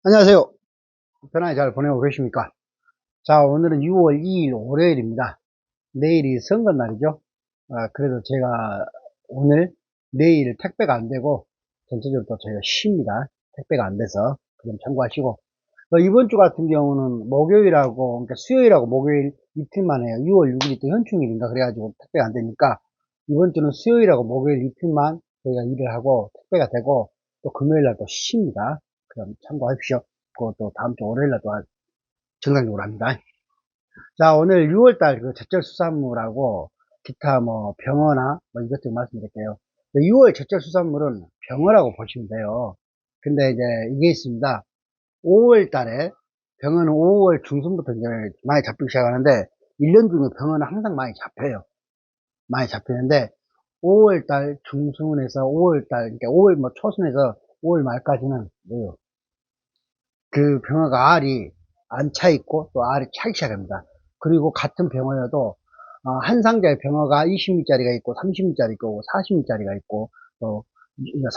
안녕하세요. 편안히 잘 보내고 계십니까? 자, 오늘은 6월 2일 월요일입니다. 내일이 선거날이죠. 그래도 제가 오늘, 내일 택배가 안 되고, 전체적으로 또 저희가 쉽니다. 택배가 안 돼서, 그좀 참고하시고. 이번 주 같은 경우는 목요일하고, 그러니까 수요일하고 목요일 이틀만 해요. 6월 6일이 또 현충일인가 그래가지고 택배가 안 되니까, 이번 주는 수요일하고 목요일 이틀만 저희가 일을 하고, 택배가 되고, 또 금요일날 또 쉽니다. 그럼 참고하십시오. 그것도 다음 주 월요일날 또 정상적으로 합니다. 자, 오늘 6월달 그 제철수산물하고 기타 뭐 병어나 뭐 이것저것 말씀드릴게요. 6월 제철수산물은 병어라고 보시면 돼요. 근데 이제 이게 있습니다. 5월달에 병어는 5월 중순부터 이제 많이 잡히기 시작하는데 1년 중에 병어는 항상 많이 잡혀요. 많이 잡히는데 5월달 중순에서 5월달 그러니까 5월 뭐 초순에서 5월 말까지는 뭐요? 그 병어가 알이 안 차 있고 또 알이 차기 시작합니다. 그리고 같은 병어여도 한 상자에 병어가 20미짜리가 있고 30미짜리 있고 40미짜리가 있고 또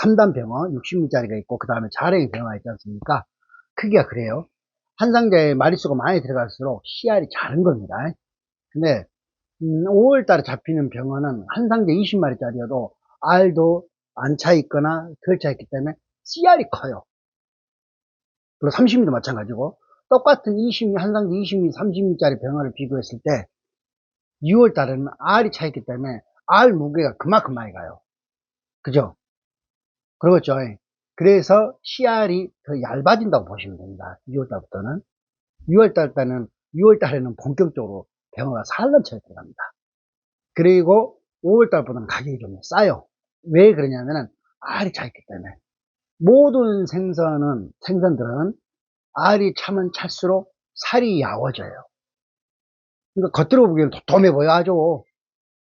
3단 병어 60미짜리가 있고 그 다음에 자랭이 병어가 있지 않습니까? 크기가 그래요. 한 상자에 마리수가 많이 들어갈수록 씨알이 작은 겁니다. 근데 5월 달에 잡히는 병어는 한 상자에 20마리짜리여도 알도 안 차 있거나 덜 차 있기 때문에 씨알이 커요. 그리고 30미도 마찬가지고 똑같은 20미, 한 상자 20미, 30미짜리 병어를 비교했을 때 6월 달에는 알이 차있기 때문에 알 무게가 그만큼 많이 가요. 그죠? 그렇죠. 그래서 씨알이 더 얇아진다고 보시면 됩니다. 6월 달부터는. 6월 달에는 본격적으로 병어가 산란처에 들어갑니다. 그리고 5월 달보다는 가격이 좀 싸요. 왜 그러냐면은 알이 차있기 때문에. 모든 생선들은 알이 차면 찰수록 살이 야워져요. 그러니까 겉으로 보기에는 도톰해 보여야죠.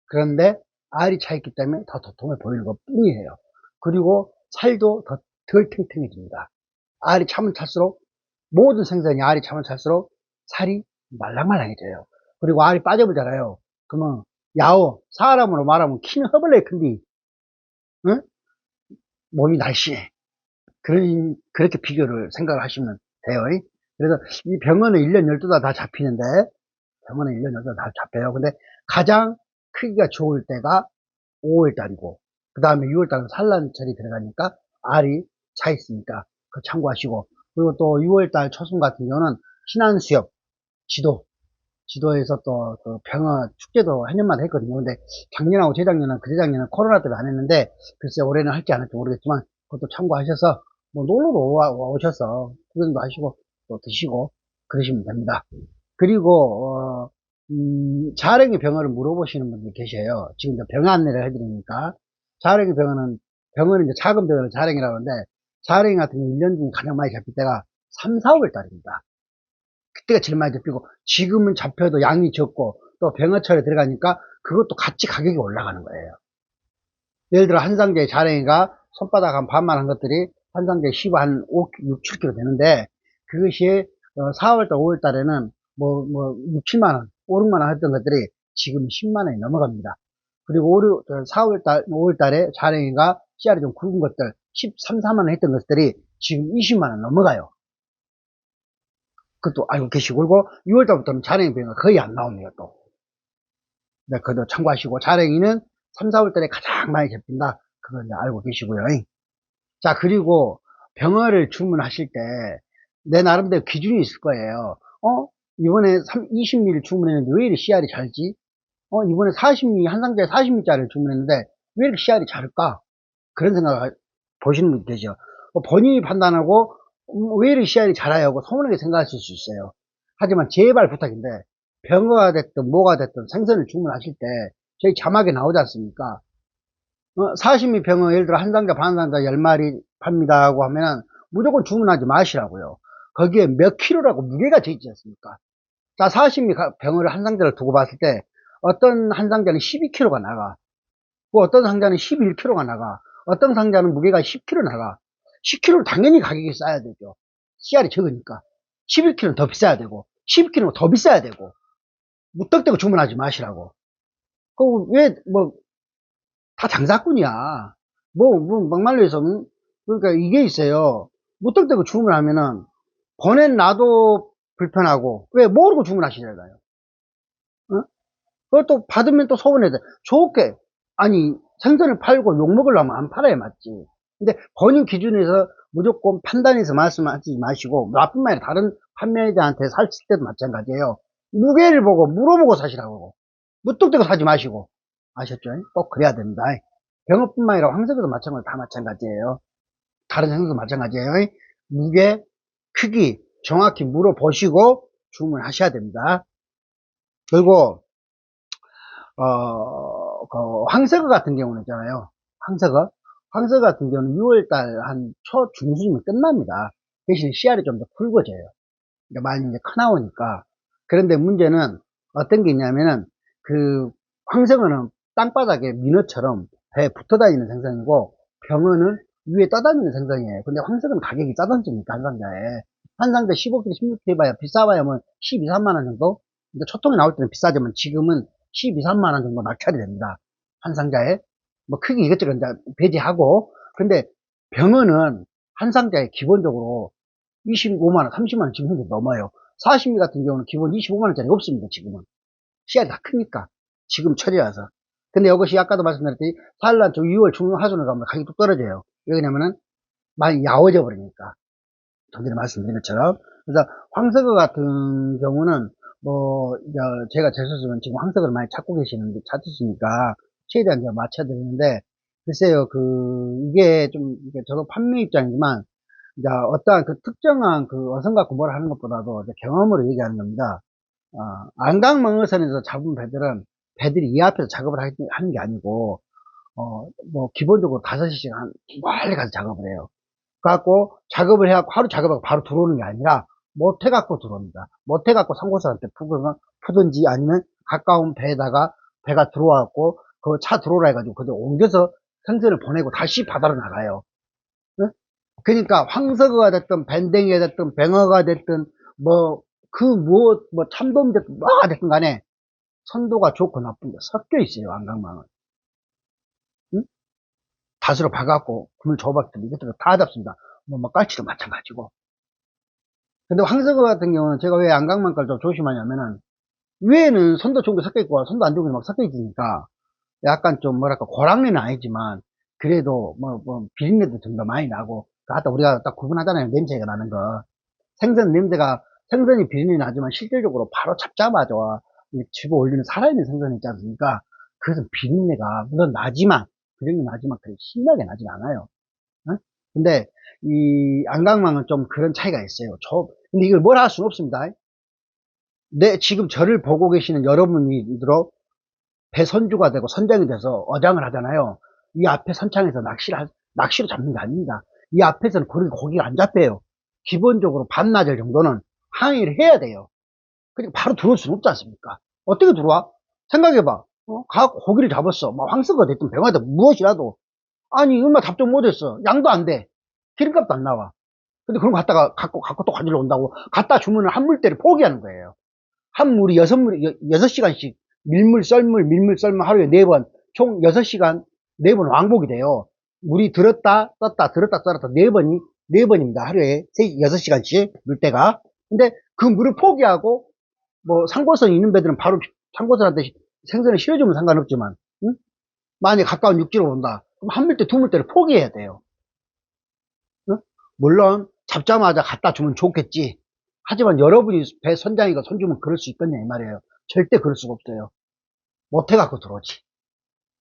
그런데 알이 차 있기 때문에 더 도톰해 보이는 것 뿐이에요. 그리고 살도 덜 탱탱해집니다. 알이 차면 찰수록 모든 생선이 알이 차면 찰수록 살이 말랑말랑해져요. 그리고 알이 빠져보잖아요. 그러면 야워 사람으로 말하면 키는 허벌레 큰디 응? 몸이 날씬해. 그렇게 비교를 생각을 하시면 돼요. 그래서 이 병어는 1년 12달 다 잡히는데 병어는 1년 12달 다 잡혀요. 근데 가장 크기가 좋을 때가 5월달이고 그 다음에 6월달은 산란철이 들어가니까 알이 차 있으니까 그 참고하시고 그리고 또 6월달 초순 같은 경우는 신안수협 지도에서 또그 병어 축제도 한 년마다 했거든요. 근데 작년하고 재작년은 그재작년은 코로나 때문에 안 했는데 글쎄 올해는 할지 안 할지 모르겠지만 그것도 참고하셔서 뭐 놀러도 오셔서 구경도 하시고 또 드시고 그러시면 됩니다. 그리고 자랭이 병어를 물어보시는 분들이 계셔요. 지금 이제 병어 안내를 해드리니까 자랭이 병어는 이제 작은 병어를 자랭이라고 하는데 자랭이 같은 경우 1년 중에 가장 많이 잡힐 때가 3, 4월 달입니다. 그때가 제일 많이 잡히고 지금은 잡혀도 양이 적고 또 병어철에 들어가니까 그것도 같이 가격이 올라가는 거예요. 예를 들어 한 상자에 자랭이가 손바닥 한 반만 한 것들이 한 상자에 15, 한 5, 6, 7kg 되는데 그것이 4월달, 5월달에는 뭐 6, 7만원, 5, 6만원 했던 것들이 지금 10만원이 넘어갑니다. 그리고 4월달, 5월달에 자랭이가 씨알이 좀 굵은 것들 13, 4만원 했던 것들이 지금 20만원 넘어가요. 그것도 알고 계시고, 그리고 6월달부터는 자랭이 병이 거의 안 나옵니다, 또. 네, 그것도 참고하시고, 자랭이는 3, 4월달에 가장 많이 잡힌다. 그걸 알고 계시고요. 자, 그리고 병어를 주문하실 때, 내 나름대로 기준이 있을 거예요. 이번에 20mm 주문했는데 왜 이렇게 씨알이 잘지? 이번에 40mm, 한 상자에 40mm짜리를 주문했는데 왜 이렇게 씨알이 작을까? 그런 생각을 보시는 분이 계죠. 본인이 판단하고, 왜 이렇게 씨알이 자라요? 하고 서운하게 생각하실 수 있어요. 하지만 제발 부탁인데, 병어가 됐든 뭐가 됐든 생선을 주문하실 때, 저희 자막에 나오지 않습니까? 40미 병어, 예를 들어 한 상자, 반 상자, 10마리 팝니다 하고 하면은 무조건 주문하지 마시라고요. 거기에 몇 킬로라고 무게가 돼 있지 않습니까? 자, 40미 병어를 한 상자를 두고 봤을 때, 어떤 한 상자는 12킬로가 나가. 그 어떤 상자는 11kg가 나가. 어떤 상자는 무게가 10kg 나가. 10kg는 당연히 가격이 싸야 되죠. 씨알이 적으니까. 11kg는 더 비싸야 되고, 12kg는 더 비싸야 되고, 무턱대고 주문하지 마시라고. 그, 왜, 뭐, 다 장사꾼이야. 막말로 해서, 그러니까 이게 있어요. 무턱대고 주문하면은, 보내놔도 불편하고, 왜 모르고 주문하시잖아요. 어? 그것도 받으면 또 소원해야 돼. 좋게, 아니, 생선을 팔고 욕 먹으려면 안 팔아야 맞지. 근데 본인 기준에서 무조건 판단해서 말씀하지 마시고, 나뿐만 아니라 다른 판매자한테 살 때도 마찬가지예요. 무게를 보고, 물어보고 사시라고. 무뚝대고 사지 마시고. 아셨죠? 꼭 그래야 됩니다. 병어뿐만 아니라 황석어도 마찬가지, 다 마찬가지예요. 다른 생선도 마찬가지예요. 무게, 크기, 정확히 물어보시고 주문하셔야 됩니다. 그리고, 그 황석어 같은 경우는 있잖아요. 황석어. 황석어 같은 경우는 6월달 한 중순이면 끝납니다. 대신 씨알이 좀 더 굵어져요. 그러니까 많이 이제 커 나오니까. 그런데 문제는 어떤 게 있냐면은, 그, 황석어는 땅바닥에 민어처럼 배에 붙어 다니는 생선이고, 병어는 위에 떠다니는 생선이에요. 근데 황석어는 가격이 짜던지니까, 한 상자에. 한 상자 15kg, 16kg 해봐야, 비싸봐야 뭐 12, 3만원 정도? 근데 초통이 나올 때는 비싸지만 지금은 12, 3만원 정도 낙찰이 됩니다. 한 상자에. 뭐 크기 이것저것 이제 배제하고. 근데 병어는 한 상자에 기본적으로 25만원, 30만원 지금 현재 넘어요. 40미 같은 경우는 기본 25만원짜리 없습니다, 지금은. 씨알이 다 크니까. 지금 철이라서. 근데 이것이 아까도 말씀드렸듯이, 산란 쪽 6월 중순 하순으로 가면 가격이 뚝 떨어져요. 왜냐면은 많이 야워져 버리니까. 전에 말씀드린 것처럼. 그래서 황석어 같은 경우는, 뭐, 제가 재수습은 지금 황석어를 많이 찾고 계시는데, 찾으시니까, 최대한 제가 맞춰드리는데, 글쎄요, 이게 좀, 이게 저도 판매 입장이지만, 이제 어떠한 그 특정한 그 어선 갖고 뭘 하는 것보다도 이제 경험으로 얘기하는 겁니다. 안강망어선에서 잡은 배들은 배들이 이 앞에서 작업을 하는 게 아니고, 뭐, 기본적으로 5시간 멀리 가서 작업을 해요. 그래갖고 작업을 해갖고 하루 작업하고 바로 들어오는 게 아니라 못해갖고 들어옵니다. 못해갖고 상고선한테 푸든지 아니면 가까운 배에다가 배가 들어와갖고 그 차 들어오라 해가지고 그걸 옮겨서 생선을 보내고 다시 바다로 나가요. 응? 그러니까 황석어가 됐든 밴댕이가 됐든 뱅어가 됐든 뭐 그 무엇 뭐 참돔 됐든 뭐가 됐든 간에 선도가 좋고 나쁜 게 섞여 있어요. 안강망은. 응? 닷으로 박아갖고 그물 줘봤더니 이것저것 다 잡습니다. 뭐 깔치도 마찬가지고. 근데 황석어 같은 경우는 제가 왜 안강망 걸 좀 조심하냐면은 위에는 선도 좋은 게 섞여 있고 선도 안 좋은 게 막 섞여 있으니까 약간 좀 뭐랄까 고랑내는 아니지만 그래도 뭐 비린내도 좀 더 많이 나고 아까 우리가 딱 구분하잖아요. 냄새가 나는 거. 생선 냄새가 생선이 비린내 나지만 실질적으로 바로 잡자마자 집어 올리는 살아있는 생선이 있지 않습니까? 그래서 비린내가 물론 나지만 그 정도 나지만 그렇게 심하게 나진 않아요. 어? 근데 이 안강망은 좀 그런 차이가 있어요. 근데 이걸 뭘 할 수는 없습니다. 지금 저를 보고 계시는 여러분들로 배 선주가 되고 선장이 돼서 어장을 하잖아요. 이 앞에 선창에서 낚시로 잡는 게 아닙니다. 이 앞에서는 그렇게 고기가 안 잡혀요. 기본적으로 반나절 정도는 항해를 해야 돼요. 그러니까 바로 들어올 수는 없지 않습니까? 어떻게 들어와? 생각해봐. 고기를 잡았어. 뭐 황석어 됐든 병어든 무엇이라도. 아니, 얼마 잡종 못했어. 양도 안 돼. 기름값도 안 나와. 근데 그런 거 갖고 또 가지러 온다고 갖다 주면은 한 물대를 포기하는 거예요. 한 물이 6시간씩 밀물 썰물 하루에 4번, 총 6시간 4번 왕복이 돼요. 물이 들었다, 떴다, 들었다, 떴다, 4번입니다. 하루에 6시간씩 물때가. 근데 그 물을 포기하고, 뭐, 상고선이 있는 배들은 바로 상고선한테 생선을 실어주면 상관없지만, 응? 만약에 가까운 육지로 온다. 그럼 한 물대, 두 물대를 포기해야 돼요. 응? 물론, 잡자마자 갖다 주면 좋겠지. 하지만 여러분이 배 선장이가 손주면 그럴 수 있겠냐, 이 말이에요. 절대 그럴 수가 없어요. 못해갖고 들어오지.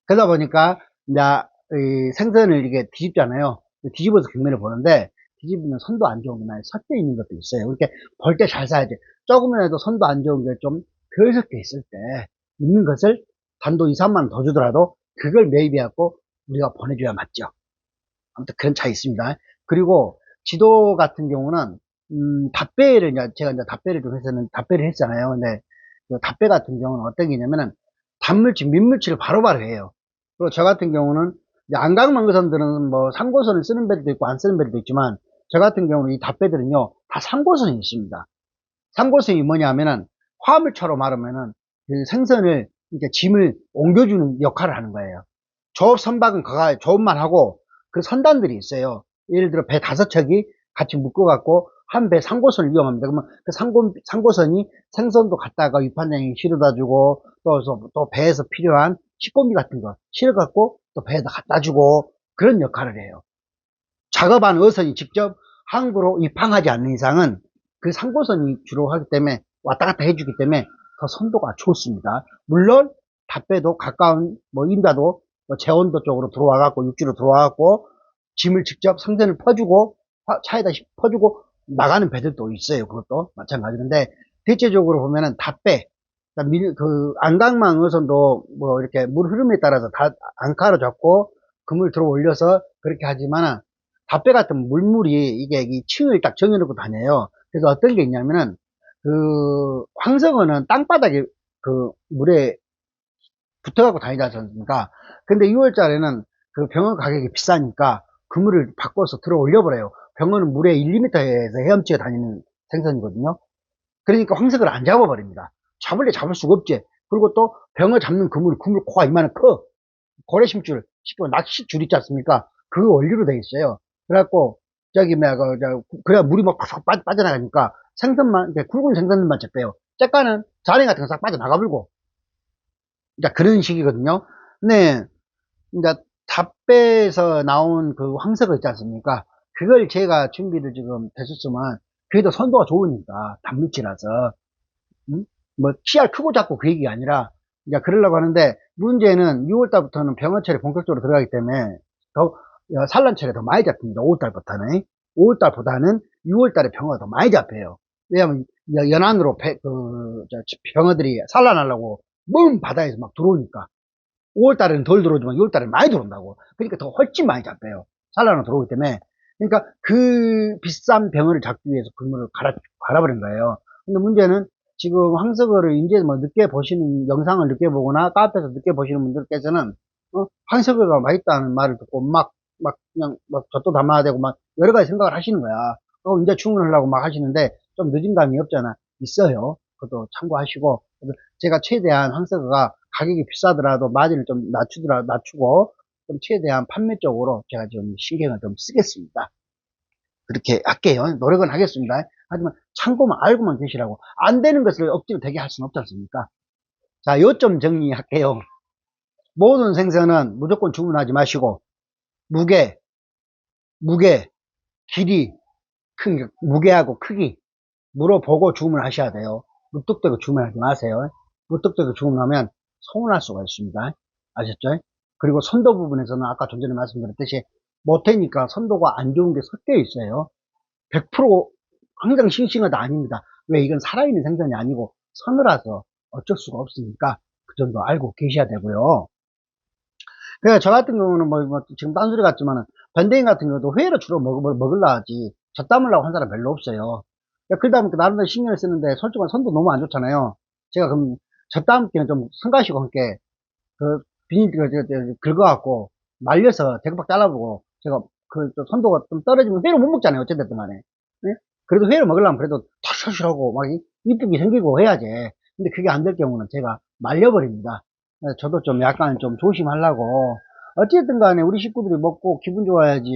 그러다 보니까, 이제, 이 생선을 이게 뒤집잖아요. 뒤집어서 경매를 보는데, 뒤집으면 선도 안 좋은 게 많이 섞여 있는 것도 있어요. 이렇게 볼 때 잘 사야 돼. 조금이라도 선도 안 좋은 게 좀 덜 섞여 있을 때, 있는 것을 단도 2, 3만 원 더 주더라도, 그걸 매입해갖고 우리가 보내줘야 맞죠. 아무튼 그런 차이 있습니다. 그리고 지도 같은 경우는 답배를 제가 이제 답배를 좀 해서는 답배를 했잖아요. 근데 그 답배 같은 경우는 어떤 게 있냐면은 단물치, 민물치를 바로바로 해요. 그리고 저 같은 경우는 이제 안강망거선들은 뭐 상고선을 쓰는 배들도 있고 안 쓰는 배들도 있지만 저 같은 경우는 이 답배들은요 다 상고선이 있습니다. 상고선이 뭐냐면은 화물차로 말하면은 그 생선을 이렇게 짐을 옮겨주는 역할을 하는 거예요. 조업 선박은 조업만 하고 그 선단들이 있어요. 예를 들어 배 5척이 같이 묶어갖고 한 배 상고선을 이용합니다. 그러면 그 상고선이 생선도 갖다가 위판장에 실어다 주고, 또 배에서 필요한 식공기 같은 거 실어갖고 또 배에다 갖다 주고 그런 역할을 해요. 작업한 어선이 직접 항구로 입항하지 않는 이상은 그 상고선이 주로 하기 때문에 왔다 갔다 해주기 때문에 더 선도가 좋습니다. 물론 답배도 가까운 인다도 제원도 쪽으로 들어와갖고 육지로 들어와갖고 짐을 직접 상선을 퍼주고 차에다 퍼주고 나가는 배들도 있어요. 그것도 마찬가지인데 대체적으로 보면은 답배 그 안강망 어선도 이렇게 물 흐름에 따라서 다 앙카로 잡고 그물 들어 올려서 그렇게 하지만 답배 같은 물물이 이게 이 층을 딱 정해놓고 다녀요. 그래서 어떤 게 있냐면은 그 황석어는 땅바닥에 그 물에 붙어갖고 다니지 않습니까? 근데 6월달에는 그 병어 가격이 비싸니까 그물을 바꿔서 들어 올려버려요. 병어는 물에 1, 2m에서 헤엄쳐 다니는 생선이거든요. 그러니까 황석을 안 잡아버립니다. 잡을래 잡을 수가 없지. 그리고 또 병어 잡는 그물 코가 이만한 커. 고래심줄, 낚시줄 있지 않습니까? 그 원리로 돼 있어요. 그래갖고, 그래야 물이 막 팍팍 빠져나가니까 생선만, 굵은 생선들만 잡혀요. 째까는 자랭 같은 거 싹 빠져나가버리고. 이제 그런 식이거든요. 네. 이제 답배에서 나온 그 황석어 있지 않습니까? 그걸 제가 준비를 지금 됐었지만, 그래도 선도가 좋으니까, 단무치라서. 씨알 크고 작고 그 얘기가 아니라, 이제 그러려고 하는데, 문제는 6월달부터는 병어철이 본격적으로 들어가기 때문에, 더, 산란철에 더 많이 잡힙니다. 5월달부터는. 5월달보다는 6월달에 병어가 더 많이 잡혀요. 왜냐면, 연안으로 병어들이 산란하려고 먼 바다에서 막 들어오니까. 5월달에는 덜 들어오지만 6월달에는 많이 들어온다고. 그러니까 더 훨씬 많이 잡혀요. 산란으로 들어오기 때문에. 그러니까 그 비싼 병어를 잡기 위해서 그물을 갈아버린 거예요. 근데 문제는 지금 황석어를 이제 늦게 보시는, 영상을 늦게 보거나 카페에서 늦게 보시는 분들께서는, 황석어가 맛있다는 말을 듣고 그냥 젖도 담아야 되고 여러 가지 생각을 하시는 거야. 이제 주문하려고 막 하시는데 좀 늦은 감이 없잖아. 있어요. 그것도 참고하시고. 제가 최대한 황석어가 가격이 비싸더라도 마진을 좀 낮추고 좀 최대한 판매 쪽으로 제가 좀 신경을 좀 쓰겠습니다. 그렇게 할게요. 노력은 하겠습니다. 하지만 참고만 알고만 계시라고. 안 되는 것을 억지로 되게 할 수는 없지 않습니까? 자, 요점 정리할게요. 모든 생선은 무조건 주문하지 마시고 무게, 길이, 무게하고 크기 물어보고 주문하셔야 돼요. 무뚝대고 주문하지 마세요. 무뚝대고 주문하면 서운할 수가 있습니다. 아셨죠? 그리고 선도 부분에서는 아까 좀 전에 말씀드렸듯이 못하니까 선도가 안 좋은 게 섞여 있어요. 100% 항상 싱싱하다 아닙니다. 왜? 이건 살아있는 생선이 아니고 선어라서 어쩔 수가 없으니까 그 정도 알고 계셔야 되고요. 그래서 저 같은 경우는 지금 딴소리 같지만은 변대인 같은 경우도 회를 주로 먹으려 하지 젖 담으려고 한 사람 별로 없어요. 그러다 보니까 나름대로 신경을 쓰는데 솔직히 선도 너무 안 좋잖아요. 제가 그럼 젖 담기는 좀 성가시고 함께 그 비닐 긁어갖고 말려서 대박박 잘라보고 제가 그 선도가 좀 떨어지면 회를 못 먹잖아요. 어쨌든 간에. 네? 그래도 회를 먹으려면 그래도 탁탁하고 막 이쁘게 생기고 해야지. 근데 그게 안 될 경우는 제가 말려버립니다. 저도 좀 약간 좀 조심하려고. 어쨌든 간에 우리 식구들이 먹고 기분 좋아야지.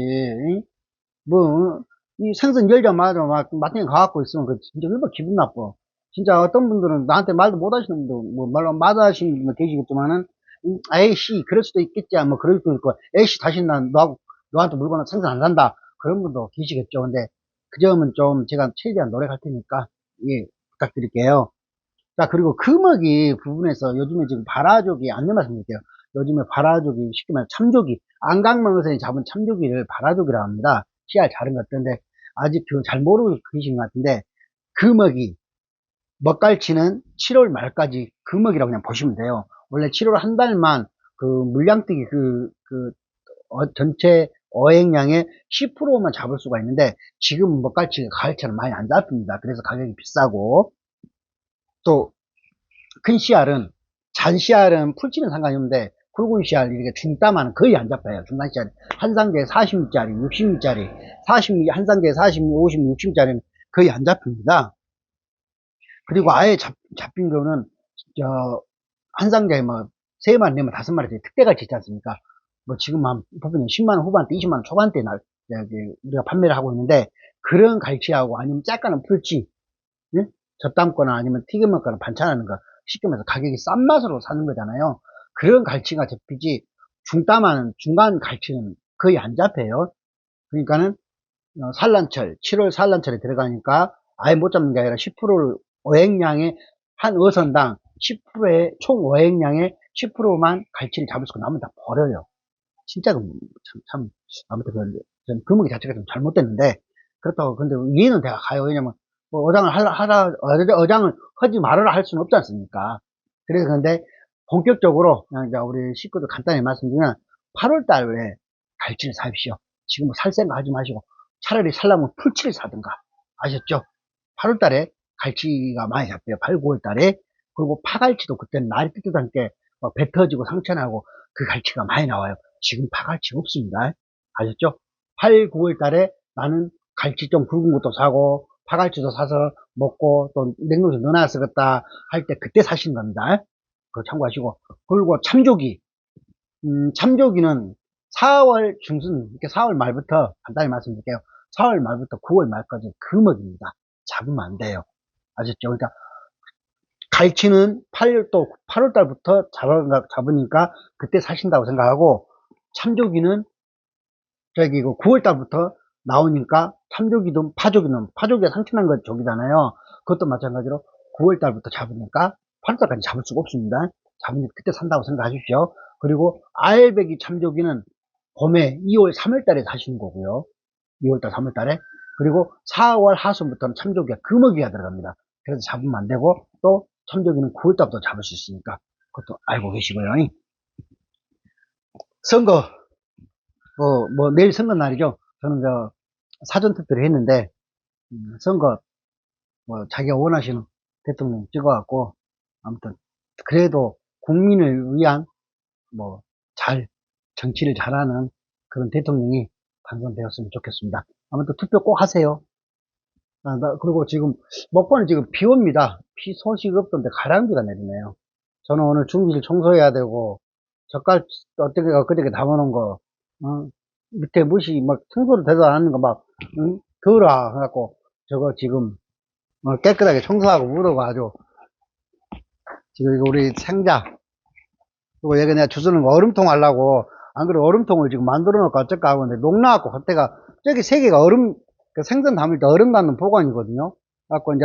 뭐, 이 생선 열자마자 막 마탱이 가갖고 있으면 그 진짜 얼마나 기분 나빠. 진짜 어떤 분들은 나한테 말도 못 하시는 분도 말로 마다하시는 분도 계시겠지만은 에이씨 그럴 수도 있겠지 그럴 수도 있고 에이씨 다시 난 너한테 물건은 생선 안 산다 그런 분도 계시겠죠. 근데 그 점은 좀 제가 최대한 노력할 테니까 예 부탁드릴게요. 자, 그리고 금어기 부분에서 요즘에 지금 바라조기, 안내 말씀드릴게요. 요즘에 바라조기, 쉽게 말해 참조기, 안강망어선이 잡은 참조기를 바라조기라고 합니다. 씨알 자른 것 같은데, 아직 잘 모르고 계신 것 같은데, 금어기, 먹갈치는 7월 말까지 금어기라고 그냥 보시면 돼요. 원래 7월 한 달만 물량뜨기 전체 어획량의 10%만 잡을 수가 있는데, 지금 먹갈치가 가을처럼 많이 안 잡힙니다. 그래서 가격이 비싸고, 또 큰 씨알은 잔 씨알은 풀치는 상관이 없는데 굵은 씨알 이렇게 중따마는 거의 안 잡혀요. 중간 씨알 한 상자에 40미짜리 60미짜리 40미 한 상자에 40미 50미 60미짜리는 거의 안 잡힙니다. 그리고 아예 잡힌 거는 한 상자에 세 마리 내면 5마리 특대갈치 있지 않습니까? 지금 보면 10만원 후반대 20만원 초반대 우리가 판매를 하고 있는데 그런 갈치하고 아니면 짝가는 풀치, 예? 젖담거나 아니면 튀겨 먹거나 반찬하는 거 쉽게 말해서 가격이 싼 맛으로 사는 거잖아요. 그런 갈치가 잡히지 중따마는 중간 갈치는 거의 안 잡혀요. 그러니까는 산란철 7월 산란철에 들어가니까 아예 못 잡는 게 아니라 10%를 어획량의 한 어선당 10%의 총 어획량의 10%만 갈치를 잡을 수 있고 나머지 다 버려요. 진짜 참 아무튼 전 금액 자체가 좀 잘못됐는데 그렇다고 근데 이해는 내가 가요. 왜냐면 뭐 어장을 하지 말아라 할 수는 없지 않습니까? 그래서 근데 본격적으로 그냥 이제 우리 식구들 간단히 말씀드리면 8월 달에 갈치를 사십시오. 지금 살 생각 하지 마시고 차라리 살려면 풀치를 사든가. 아셨죠? 8월 달에 갈치가 많이 잡혀요. 8, 9월 달에. 그리고 파갈치도 그때는 날이 뜨뜻한 게 배 터지고 상처나고 그 갈치가 많이 나와요. 지금 파갈치 없습니다. 아셨죠? 8, 9월 달에 나는 갈치 좀 굵은 것도 사고 파갈치도 사서 먹고 또 냉동실에 넣어놔 쓰겠다 할 때 그때 사시는 겁니다. 그거 참고하시고. 그리고 참조기. 참조기는 4월 중순, 이렇게 4월 말부터 간단히 말씀드릴게요. 4월 말부터 9월 말까지 금어입니다. 잡으면 안 돼요. 아셨죠? 그러니까 갈치는 8월 달부터 잡으니까 그때 사신다고 생각하고 참조기는 저기 9월 달부터 나오니까 참조기든 파조기가 상추난 것 조기잖아요. 그것도 마찬가지로 9월 달부터 잡으니까 8월 달까지 잡을 수가 없습니다. 잡으니까 그때 산다고 생각하십시오. 그리고 알배기 참조기는 봄에 2월 3월 달에 사시는 거고요. 2월 달 3월 달에. 그리고 4월 하순부터는 참조기가 금어기가 들어갑니다. 그래서 잡으면 안 되고 또 참조기는 9월 달부터 잡을 수 있으니까 그것도 알고 계시고요. 선거 내일 선거 날이죠. 저는 사전 투표를 했는데, 선거, 자기가 원하시는 대통령 찍어갖고, 아무튼, 그래도 국민을 위한, 잘, 정치를 잘하는 그런 대통령이 당선되었으면 좋겠습니다. 아무튼 투표 꼭 하세요. 그리고 지금, 먹고는 지금 비 옵니다. 비 소식 없던데 가랑비가 내리네요. 저는 오늘 중기실 청소해야 되고, 젓갈 어떻게 담아놓은 거, 밑에 무시 막 청소를 대도 안 하는 거 막, 응? 더라 해갖고, 저거 지금, 깨끗하게 청소하고 묻어가지고, 지금 이거 우리 생자, 그리고 여기 내가 주스는 거 얼음통 하려고, 안 그래 얼음통을 지금 만들어 놓을까 어쩔까 하고 있는데, 녹 나갖고, 그때가, 저기 세 개가 그 생선 담을 때 얼음 담는 보관이거든요. 갖고 이제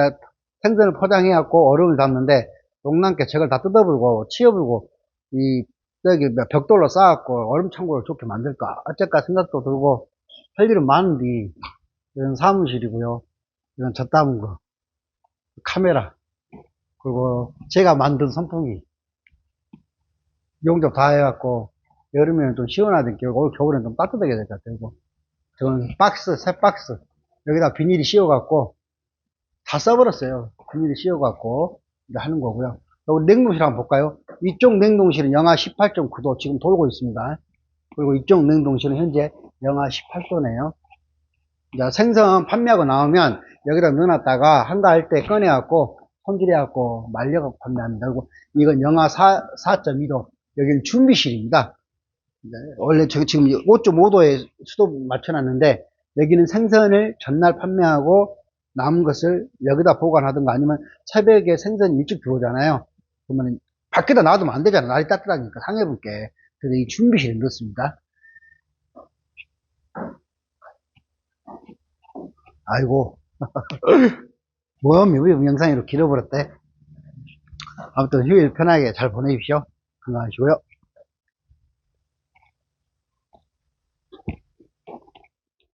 생선을 포장해갖고 얼음을 담는데, 녹남게 저걸 다 뜯어불고, 치워불고, 저기 벽돌로 쌓았고, 얼음 창고를 좋게 만들까, 어쩔까 생각도 들고, 할 일은 많은데, 이건 사무실이고요. 이건 젖 담은 거, 카메라, 그리고 제가 만든 선풍기, 용접 다 해갖고, 여름에는 좀 시원하던 올 겨울에는 좀 따뜻하게 될 것 같아요. 저는 새 박스, 여기다 비닐이 씌워갖고, 다 써버렸어요. 비닐이 씌워갖고, 이제 하는 거고요. 여기 냉동실 한번 볼까요? 이쪽 냉동실은 영하 18.9도 지금 돌고 있습니다. 그리고 이쪽 냉동실은 현재 영하 18도네요. 생선 판매하고 나오면 여기다 넣어놨다가 한가할 때 꺼내갖고 손질해갖고 말려갖고 판매합니다. 그리고 이건 영하 4.2도, 여기는 준비실입니다. 원래 지금 5.5도에 수도 맞춰놨는데 여기는 생선을 전날 판매하고 남은 것을 여기다 보관하든가 아니면 새벽에 생선이 일찍 들어오잖아요. 그러면 밖에다 놔두면 안 되잖아. 날이 따뜻하니까 상해볼게. 그래서 이 준비실에 넣습니다. 아이고. 왜 영상이 이렇게 길어버렸대? 아무튼 휴일 편하게 잘 보내십시오. 건강하시고요.